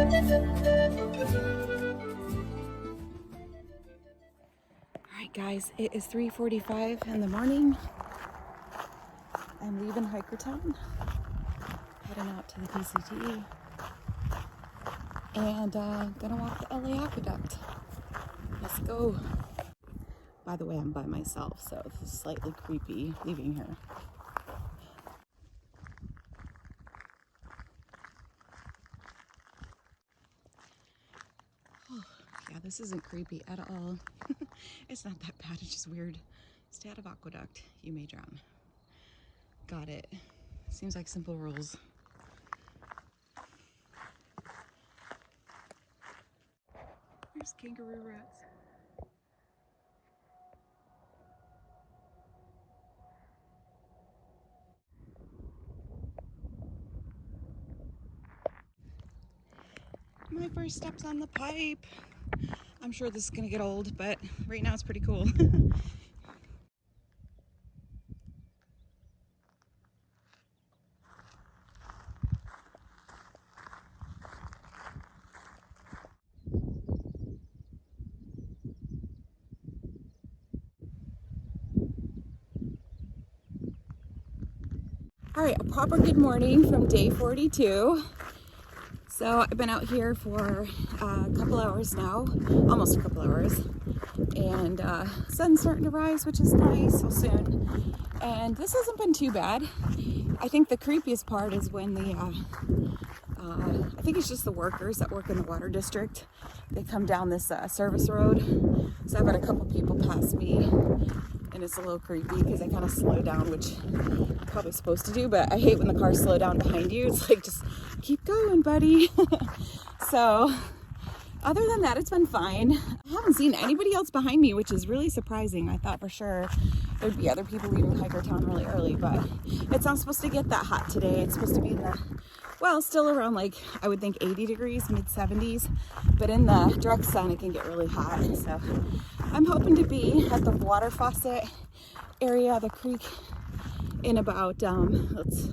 Alright guys, it is 3:45 in the morning. I'm leaving Hikertown, heading out to the PCT, and gonna walk the LA Aqueduct. Let's go. By the way, I'm by myself, so it's slightly creepy leaving here. Oh, yeah, this isn't creepy at all. It's not that bad, it's just weird. Stay out of Aqueduct, you may drown. Got it. Seems like simple rules. There's kangaroo rats. My first steps on the pipe. I'm sure this is gonna get old, but right now it's pretty cool. All right, a proper good morning from day 42. So I've been out here for a couple hours now, almost a couple hours, and sun's starting to rise, which is nice so soon. And this hasn't been too bad. I think the creepiest part is when I think it's just the workers that work in the water district. They come down this service road. So I've had a couple people pass me, and it's a little creepy because they kind of slow down, which I'm probably supposed to do, but I hate when the cars slow down behind you. It's like, just keep going, buddy. So other than that, it's been fine. I haven't seen anybody else behind me, which is really surprising. I thought for sure there'd be other people leaving Hikertown really early, but it's not supposed to get that hot today. It's supposed to be in the, well, still around like, I would think 80 degrees, mid 70s, but in the direct sun, it can get really hot. So I'm hoping to be at the water faucet area of the creek in about, it's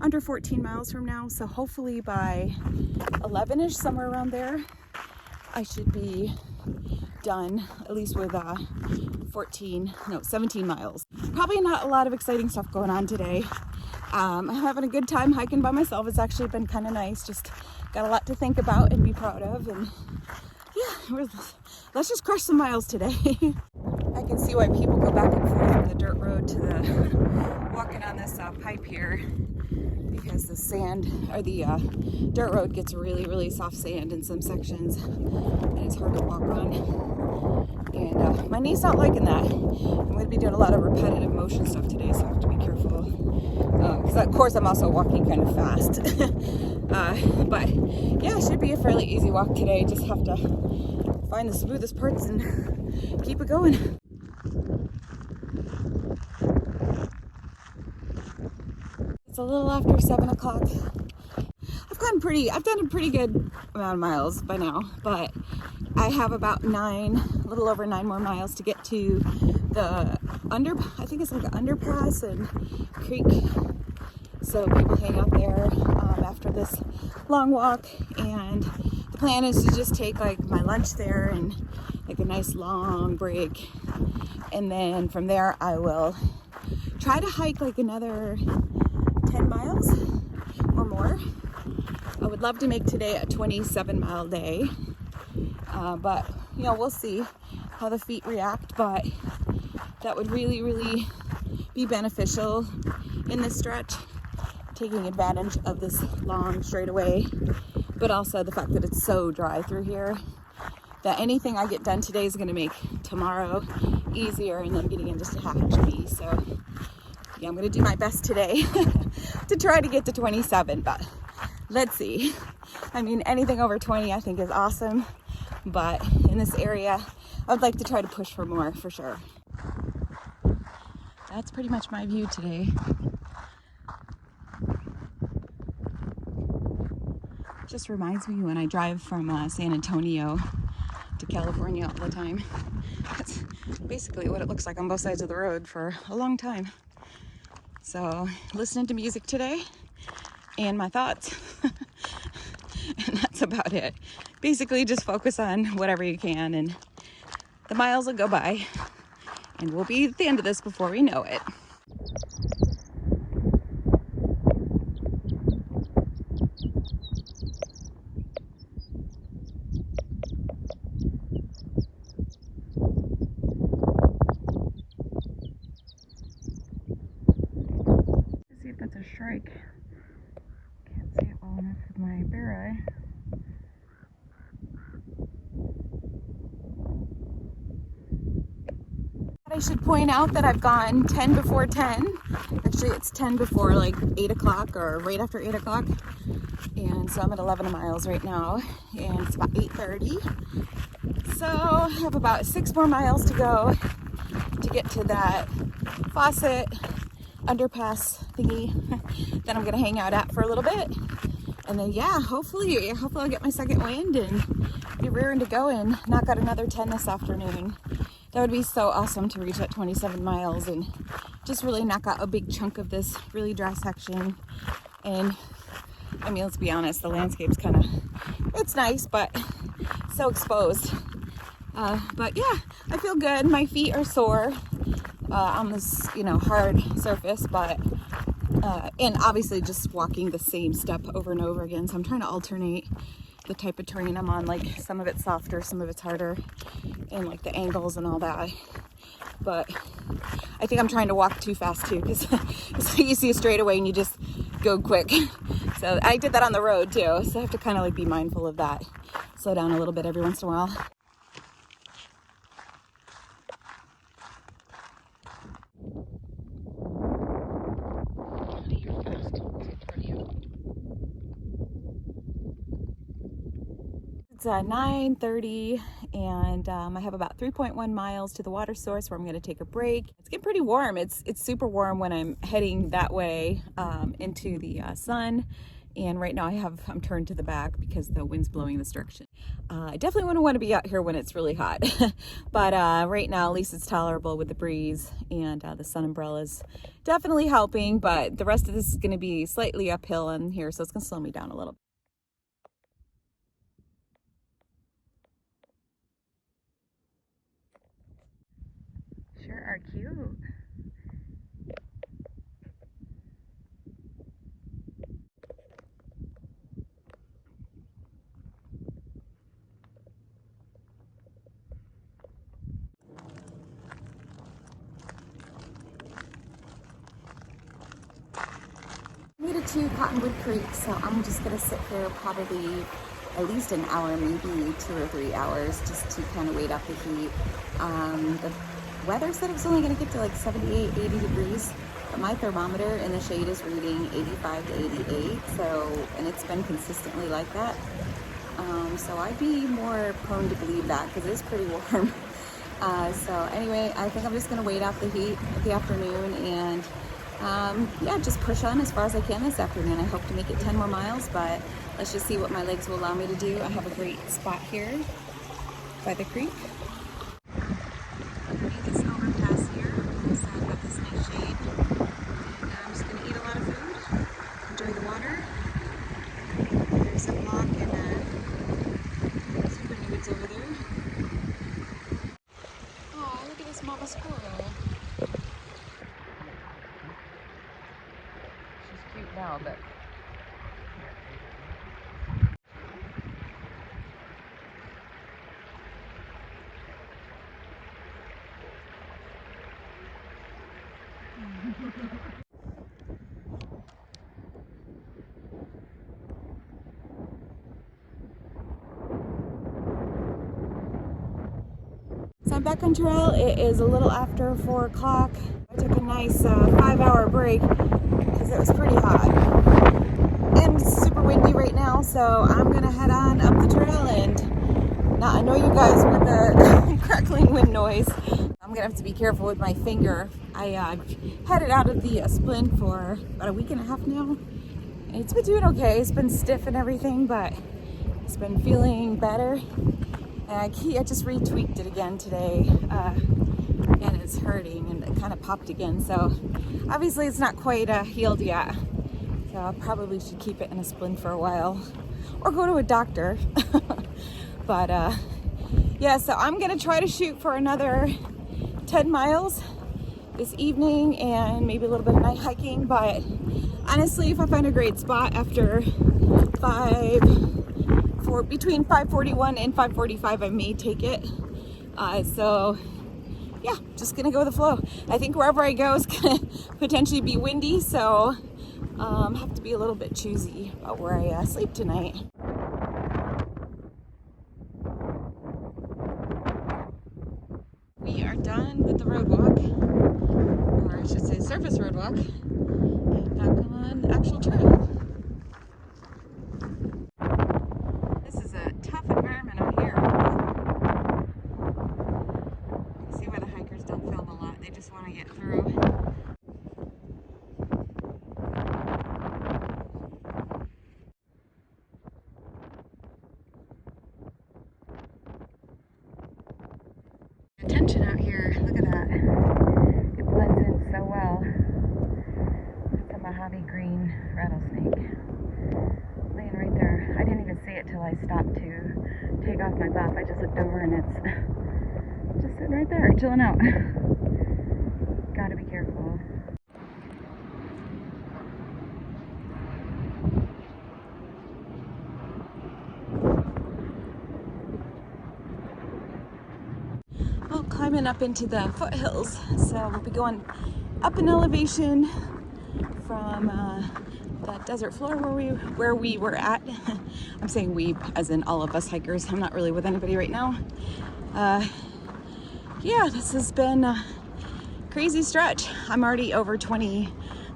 under 14 miles from now. So hopefully by 11-ish, somewhere around there, I should be done, at least with 17 miles. Probably not a lot of exciting stuff going on today. I'm having a good time hiking by myself. It's actually been kind of nice. Just got a lot to think about and be proud of. And yeah, let's just crush some miles today. I can see why people go back and forth from the dirt road to the walking on this pipe here, because the sand, or the dirt road gets really, really soft sand in some sections, and it's hard to walk on. And my knee's not liking that. I'm going to be doing a lot of repetitive motion stuff today, so I have to be careful. Because of course I'm also walking kind of fast. But yeah, it should be a fairly easy walk today. Just have to find the smoothest parts and keep it going. It's a little after 7 o'clock. I've done a pretty good amount of miles by now, but I have about a little over 9 more miles to get to the I think it's like an underpass and creek. So people hang out there after this long walk, and the plan is to just take like my lunch there and like a nice long break, and then from there I will try to hike like another 10 miles or more. I would love to make today a 27-mile day, but you know, we'll see how the feet react, but that would really, really be beneficial in this stretch, taking advantage of this long straightaway, but also the fact that it's so dry through here that anything I get done today is going to make tomorrow easier, and then getting into Tehachapi. So yeah, I'm going to do my best today to try to get to 27, but let's see. I mean, anything over 20 I think is awesome, but in this area I would like to try to push for more, for sure. That's pretty much my view today. Just reminds me when I drive from San Antonio to California all the time. That's basically what it looks like on both sides of the road for a long time. So listening to music today and my thoughts. And that's about it. Basically just focus on whatever you can, and the miles will go by, and we'll be at the end of this before we know it. Let's see if that's a shrike. Can't see it well enough with my bare eye. I should point out that I've gone 10 before 10. Actually, it's 10 before like 8 o'clock or right after 8 o'clock. And so I'm at 11 miles right now, and it's about 8:30. So I have about 6 more miles to go to get to that faucet underpass thingy that I'm gonna hang out at for a little bit. And then yeah, hopefully I'll get my second wind and be rearing to go and knock out another 10 this afternoon. That would be so awesome to reach that 27 miles and just really knock out a big chunk of this really dry section. And I mean, let's be honest, the landscape's kind of, it's nice, but so exposed. But yeah, I feel good. My feet are sore on this, hard surface, but and obviously just walking the same step over and over again. So I'm trying to alternate the type of terrain I'm on. Like some of it's softer, some of it's harder, and like the angles and all that. But I think I'm trying to walk too fast too, because you see a straightaway and you just go quick. So I did that on the road too. So I have to kind of like be mindful of that. Slow down a little bit every once in a while. It's 9:30 and I have about 3.1 miles to the water source where I'm going to take a break. It's getting pretty warm. It's super warm when I'm heading that way into the sun. And right now I'm turned to the back because the wind's blowing this direction. I definitely want to be out here when it's really hot. But right now, at least it's tolerable with the breeze, and the sun umbrella is definitely helping. But the rest of this is going to be slightly uphill in here, so it's going to slow me down a little bit. Sure are cute. Made it to Cottonwood Creek, so I'm just gonna sit here probably at least an hour, maybe 2 or 3 hours, just to kind of wait out the heat. The weather said it was only gonna get to like 78, 80 degrees, but my thermometer in the shade is reading 85 to 88, and it's been consistently like that. So I'd be more prone to believe that because it is pretty warm. So anyway, I think I'm just gonna wait out the heat of the afternoon and yeah, just push on as far as I can this afternoon. I hope to make it 10 more miles, but let's just see what my legs will allow me to do. I have a great spot here by the creek. Underneath this overpass here, so I've got this nice shade. And I'm just going to eat a lot of food, enjoy the water. There's a block and super nudes over there. Oh, look at this mama squirrel. Cute now, but so I'm back on trail. It is a little after 4 o'clock. I took a nice 5-hour break because it was pretty hot and it's super windy right now, so I'm gonna head on up the trail and not annoy you guys with the crackling wind noise. I'm gonna have to be careful with my finger. I headed out of the splint for about a week and a half now. It's been doing okay. It's been stiff and everything, but it's been feeling better. And I just retweaked it again today, and it's hurting, and it kind of popped again. So obviously it's not quite healed yet. So I probably should keep it in a splint for a while. or go to a doctor. But yeah, so I'm gonna try to shoot for another 10 miles this evening and maybe a little bit of night hiking. But honestly, if I find a great spot after between 5:41 and 5:45, I may take it. So yeah, just gonna go with the flow. I think wherever I go is gonna potentially be windy, so have to be a little bit choosy about where I sleep tonight. We are done with the road walk, or I should say surface road walk, and back on actual trail. This is a tough environment out here. You see why the hikers don't film a lot, they just want to get through. Attention out here, look at that. It blends in so well. It's a Mojave green rattlesnake laying right there. I didn't even see it till I stopped to take off my buff. I just looked over and it's just sitting right there, chilling out. Gotta be careful. Well, climbing up into the foothills, so we'll be going up in elevation from that desert floor where we were at. I'm saying we as in all of us hikers. I'm not really with anybody right now. Yeah, this has been a crazy stretch. I'm already over 20,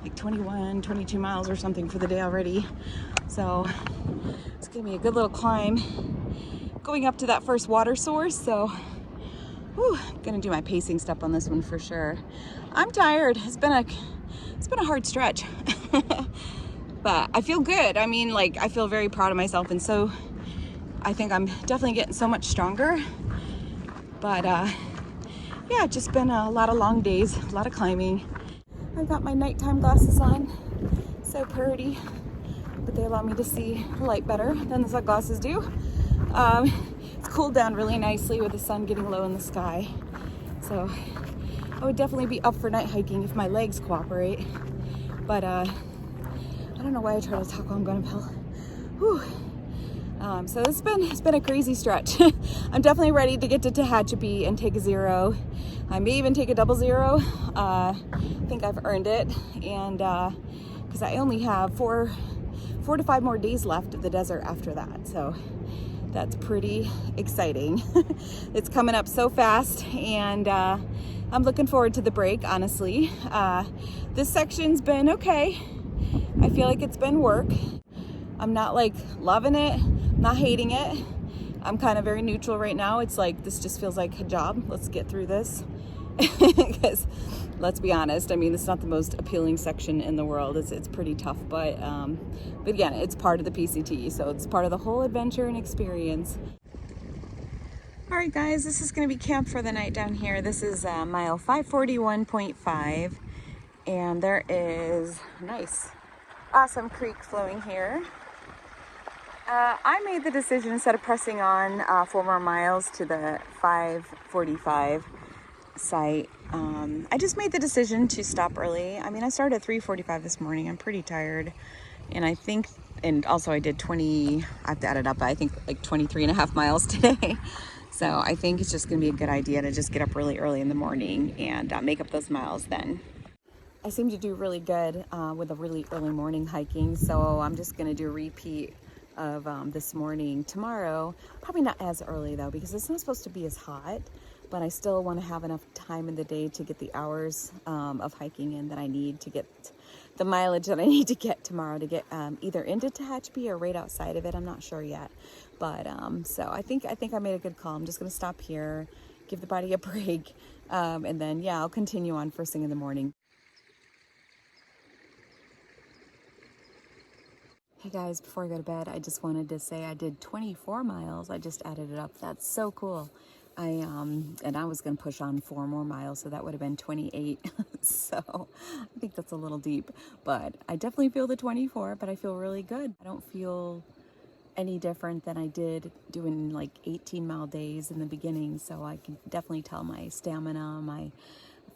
like 21, 22 miles or something for the day already. So it's gonna be a good little climb going up to that first water source. So whew, gonna do my pacing step on this one for sure. I'm tired. It's been a hard stretch. But I feel good. I mean, like, I feel very proud of myself, and so I think I'm definitely getting so much stronger. But yeah, just been a lot of long days, a lot of climbing. I've got my nighttime glasses on, so pretty, but they allow me to see light better than the sunglasses do. It's cooled down really nicely with the sun getting low in the sky. So I would definitely be up for night hiking if my legs cooperate. But I don't know why I try to talk while I'm going uphill. Whew. So it's been a crazy stretch. I'm definitely ready to get to Tehachapi and take a 0. I may even take a 00. I think I've earned it, and because I only have four to 5 more days left of the desert after that. So that's pretty exciting. It's coming up so fast, and I'm looking forward to the break, honestly. This section's been okay. I feel like it's been work. I'm not like loving it, not hating it. I'm kind of very neutral right now. It's like, this just feels like a job. Let's get through this. Because let's be honest, I mean, it's not the most appealing section in the world. It's pretty tough, but again, it's part of the PCT, so it's part of the whole adventure and experience. All right, guys, this is going to be camp for the night down here. This is mile 541.5, and there is nice, awesome creek flowing here. I made the decision, instead of pressing on 4 more miles to the 545 site, I just made the decision to stop early. I mean, I started at 3:45 this morning. I'm pretty tired, and I think, and also I did 20, I have to add it up, I think like 23 and a half miles today. So I think it's just gonna be a good idea to just get up really early in the morning and make up those miles then. I seem to do really good with a really early morning hiking, so I'm just gonna do a repeat of this morning tomorrow. Probably not as early though, because it's not supposed to be as hot, but I still want to have enough time in the day to get the hours of hiking in that I need to get the mileage that I need to get tomorrow to get either into Tehachapi or right outside of it. I'm not sure yet, but so I think I made a good call. I'm just gonna stop here, give the body a break, and then yeah, I'll continue on first thing in the morning. Hey guys, before I go to bed, I just wanted to say I did 24 miles. I just added it up. That's so cool. And I was going to push on 4 more miles, so that would have been 28. So I think that's a little deep, but I definitely feel the 24, but I feel really good. I don't feel any different than I did doing like 18-mile days in the beginning. So I can definitely tell my stamina, my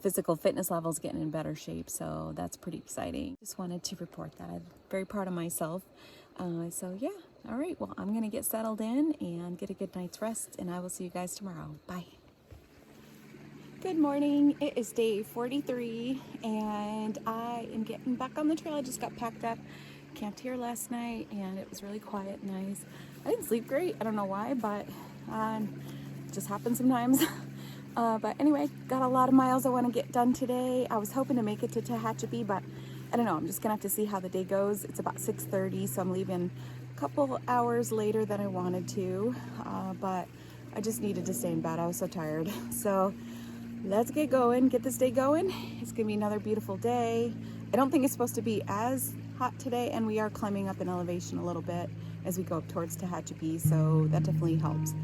physical fitness levels getting in better shape. So that's pretty exciting. Just wanted to report that. I'm very proud of myself. So yeah, all right, well, I'm gonna get settled in and get a good night's rest, and I will see you guys tomorrow. Bye. Good morning. It is day 43 and I am getting back on the trail. I just got packed up, camped here last night, and it was really quiet and nice. I didn't sleep great. I don't know why, but it just happens sometimes. But anyway, got a lot of miles I want to get done today. I was hoping to make it to Tehachapi, but I don't know. I'm just gonna have to see how the day goes. It's about 6:30, so I'm leaving a couple hours later than I wanted to, but I just needed to stay in bed. I was so tired. So let's get going, get this day going. It's gonna be another beautiful day. I don't think it's supposed to be as hot today, and we are climbing up in elevation a little bit as we go up towards Tehachapi, so that definitely helps.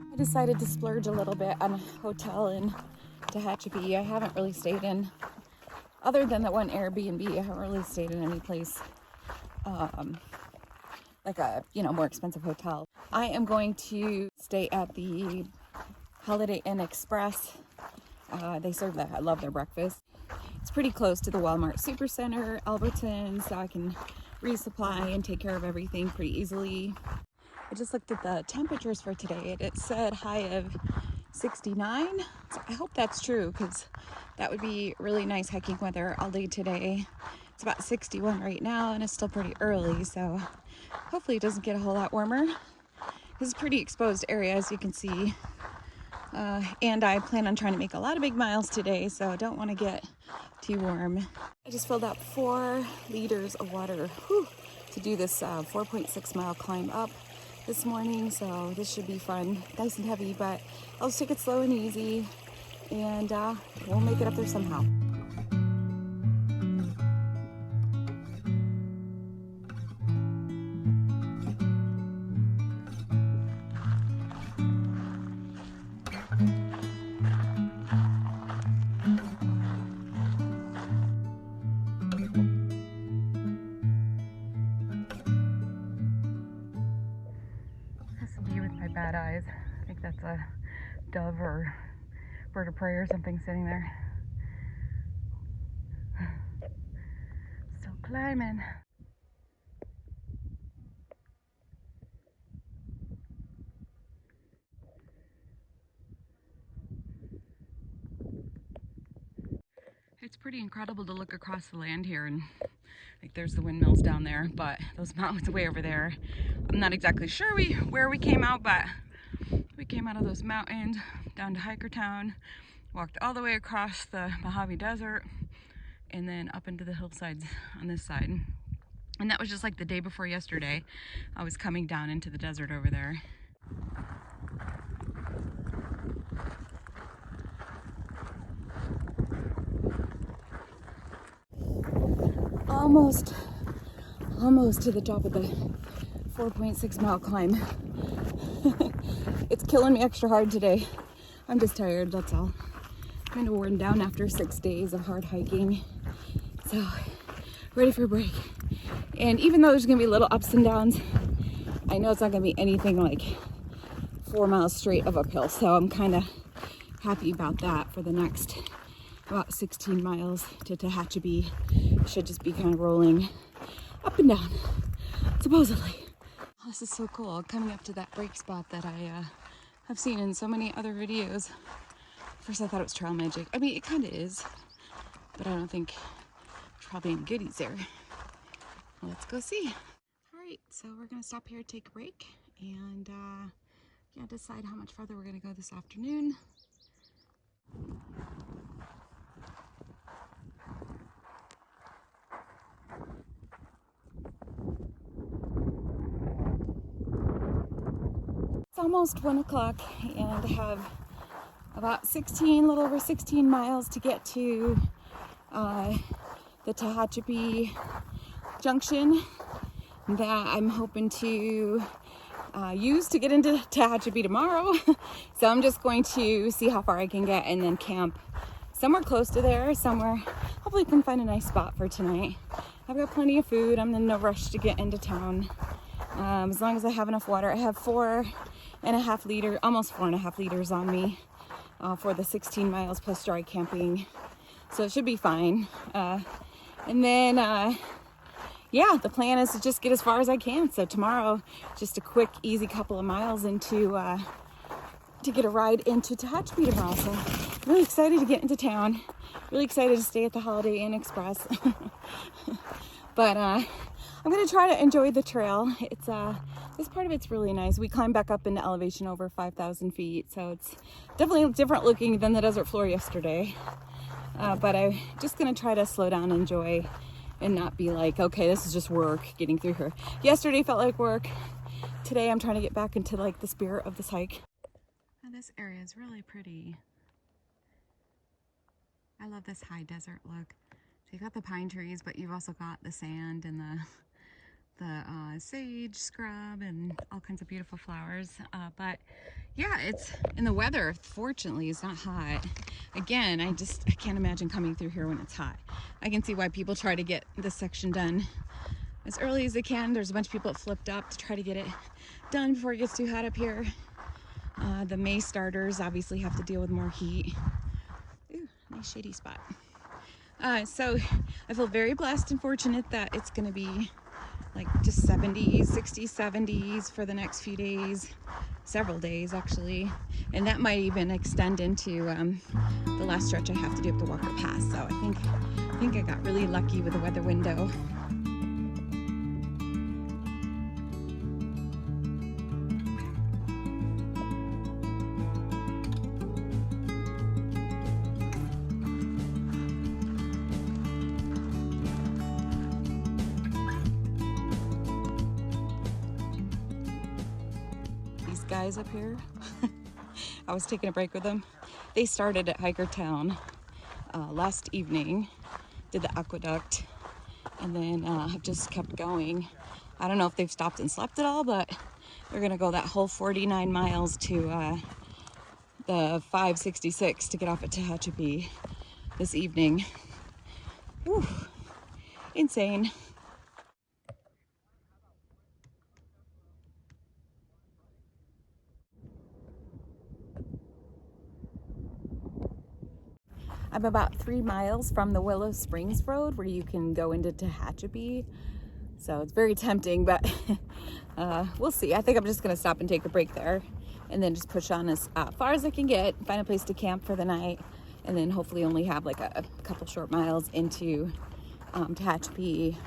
I decided to splurge a little bit on a hotel in Tehachapi. I haven't really stayed in, other than that one Airbnb, I haven't really stayed in any place like a, more expensive hotel. I am going to stay at the Holiday Inn Express. They serve that. I love their breakfast. It's pretty close to the Walmart Supercenter, Alberton, so I can resupply and take care of everything pretty easily. I just looked at the temperatures for today. It said high of 69. So I hope that's true, because that would be really nice hiking weather all day today. It's about 61 right now, and it's still pretty early, so hopefully it doesn't get a whole lot warmer. This is a pretty exposed area, as you can see. And I plan on trying to make a lot of big miles today, so I don't want to get too warm. I just filled up 4 liters of water to do this 4.6 mile climb up this morning, so this should be fun. Nice and heavy, but I'll just take it slow and easy, and we'll make it up there somehow. This will be with my bad eyes. I think that's a dove or bird of prey or something sitting there. Still climbing. It's pretty incredible to look across the land here, and like there's the windmills down there, but those mountains way over there. I'm not exactly sure where we came out, but we came out of those mountains down to Hikertown, walked all the way across the Mojave Desert, and then up into the hillsides on this side. And that was just like the day before yesterday. I was coming down into the desert over there. Almost to the top of the 4.6 mile climb. It's killing me extra hard today. I'm just tired, that's all. Kind of worn down after 6 days of hard hiking. So, ready for a break. And even though there's gonna be little ups and downs, I know it's not gonna be anything like 4 miles straight of uphill. So I'm kind of happy about that. For the next about 16 miles to Tehachapi, should just be kind of rolling up and down, supposedly. This is so cool, coming up to that break spot that I have seen in so many other videos. First I thought it was trail magic. I mean, it kind of is, but I don't think there's probably any goodies there. Well, let's go see. All right, so we're gonna stop here, take a break, and yeah, decide how much farther we're gonna go this afternoon. almost 1 o'clock and have about 16, a little over 16 miles to get to the Tehachapi junction that I'm hoping to use to get into Tehachapi tomorrow. So I'm just going to see how far I can get and then camp somewhere close to there, somewhere. Hopefully I can find a nice spot for tonight. I've got plenty of food. I'm in no rush to get into town. As long as I have enough water. I have 4.5 liters, almost 4.5 liters on me for the 16 miles plus dry camping. So it should be fine. And then, yeah, the plan is to just get as far as I can. So tomorrow, just a quick, easy couple of miles into, to get a ride into Tehachapi tomorrow. So I'm really excited to get into town. Really excited to stay at the Holiday Inn Express. But I'm going to try to enjoy the trail. It's this part of it's really nice. We climbed back up into elevation over 5,000 feet. So it's definitely different looking than the desert floor yesterday. But I'm just going to try to slow down and enjoy and not be like, okay, this is just work getting through here. Yesterday felt like work. Today I'm trying to get back into like the spirit of this hike. Now, this area is really pretty. I love this high desert look. So you've got the pine trees, but you've also got the sand and the sage scrub and all kinds of beautiful flowers. But yeah, it's in the weather, fortunately, it's not hot. Again, I can't imagine coming through here when it's hot. I can see why people try to get this section done as early as they can. There's a bunch of people that flipped up to try to get it done before it gets too hot up here. The May starters obviously have to deal with more heat. Ooh, nice shady spot. So I feel very blessed and fortunate that it's going to be like just 70s, 60s, 70s for the next few days, several days actually. And that might even extend into the last stretch I have to do up the Walker Pass. So I think I got really lucky with the weather window. Guys up here, I was taking a break with them. They started at Hikertown last evening, did the Aquaduct, and then have just kept going. I don't know if they've stopped and slept at all, but they're gonna go that whole 49 miles to the 566 to get off at Tehachapi this evening. Whew. Insane. I'm about 3 miles from the Willow Springs Road where you can go into Tehachapi. So it's very tempting, but we'll see. I think I'm just gonna stop and take a break there and then just push on as far as I can get, find a place to camp for the night, and then hopefully only have like a couple short miles into Tehachapi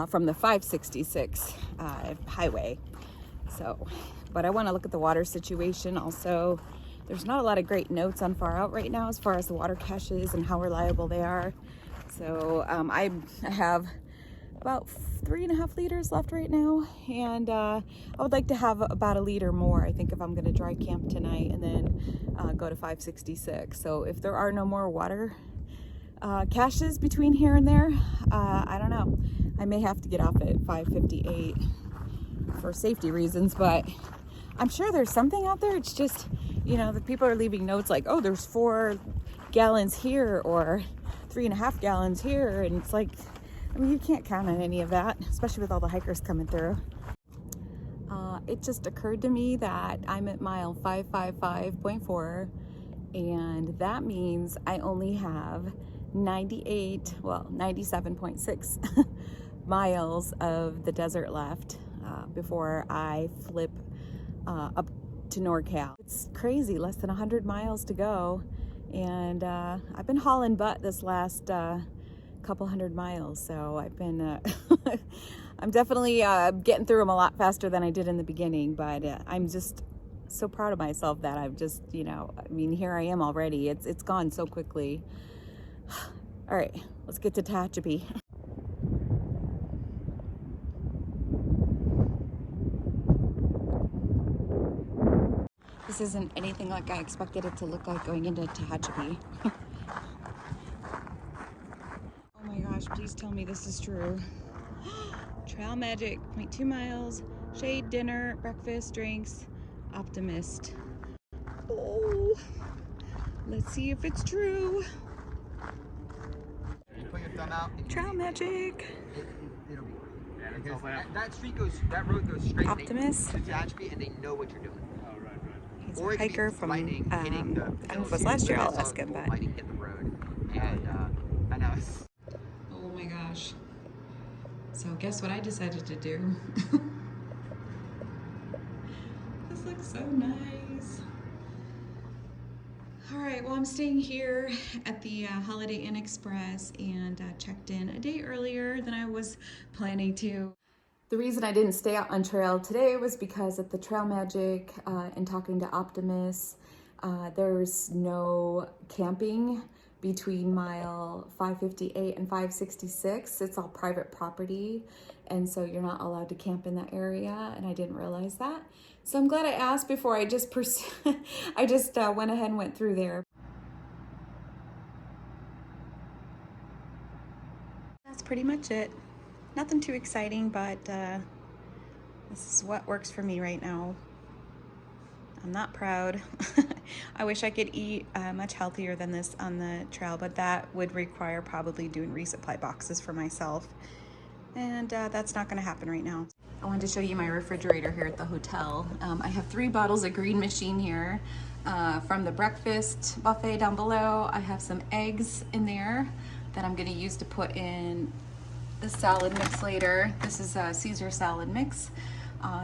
from the 566 highway. So, but I wanna look at the water situation also. There's not a lot of great notes on Far Out right now as far as the water caches and how reliable they are. So I have about 3.5 liters left right now, and I would like to have about 1 liter more, I think, if I'm going to dry camp tonight and then go to 566. So if there are no more water caches between here and there, I don't know. I may have to get off at 558 for safety reasons, but I'm sure there's something out there. It's just, you know, the people are leaving notes like, oh, there's 4 gallons here or 3.5 gallons here. And it's like, I mean, you can't count on any of that, especially with all the hikers coming through. It just occurred to me that I'm at mile 555.4, and that means I only have 97.6 miles of the desert left before I flip up to NorCal. It's crazy, less than 100 miles to go, and I've been hauling butt this last couple hundred miles, so I've been I'm definitely getting through them a lot faster than I did in the beginning, but I'm just so proud of myself that I've just, you know, I mean, here I am already. It's gone so quickly. All right, let's get to Tehachapi. This isn't anything like I expected it to look like going into Tehachapi. Oh my gosh, please tell me this is true. Trail Magic, 0.2 miles, shade, dinner, breakfast, drinks, Optimist. Oh, let's see if it's true. You put your thumb out. Trail Magic. It'll be. Because that street goes, that road goes straight Optimist. to Tehachapi, and they know what you're doing. Oh, right. He's a hiker from, I don't know if it was last year, I'll ask him, but. Lightning hit the road, and I know. Oh my gosh. So guess what I decided to do? This looks so nice. All right, well, I'm staying here at the Holiday Inn Express and checked in a day earlier than I was planning to. The reason I didn't stay out on trail today was because at the Trail Magic and talking to Optimus, there's no camping between mile 558 and 566. It's all private property, and so you're not allowed to camp in that area, and I didn't realize that. So I'm glad I asked before I just went ahead and went through there. That's pretty much it. Nothing too exciting, but this is what works for me right now. I'm not proud. I wish I could eat much healthier than this on the trail, but that would require probably doing resupply boxes for myself. And that's not gonna happen right now. I wanted to show you my refrigerator here at the hotel. I have 3 bottles of Green Machine here from the breakfast buffet down below. I have some eggs in there that I'm gonna use to put in the salad mix later. This is a Caesar salad mix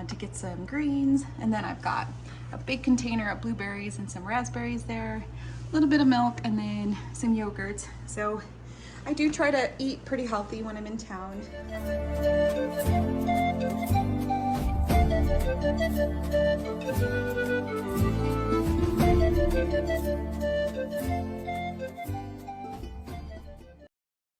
to get some greens. And then I've got a big container of blueberries and some raspberries there, a little bit of milk, and then some yogurts. So I do try to eat pretty healthy when I'm in town.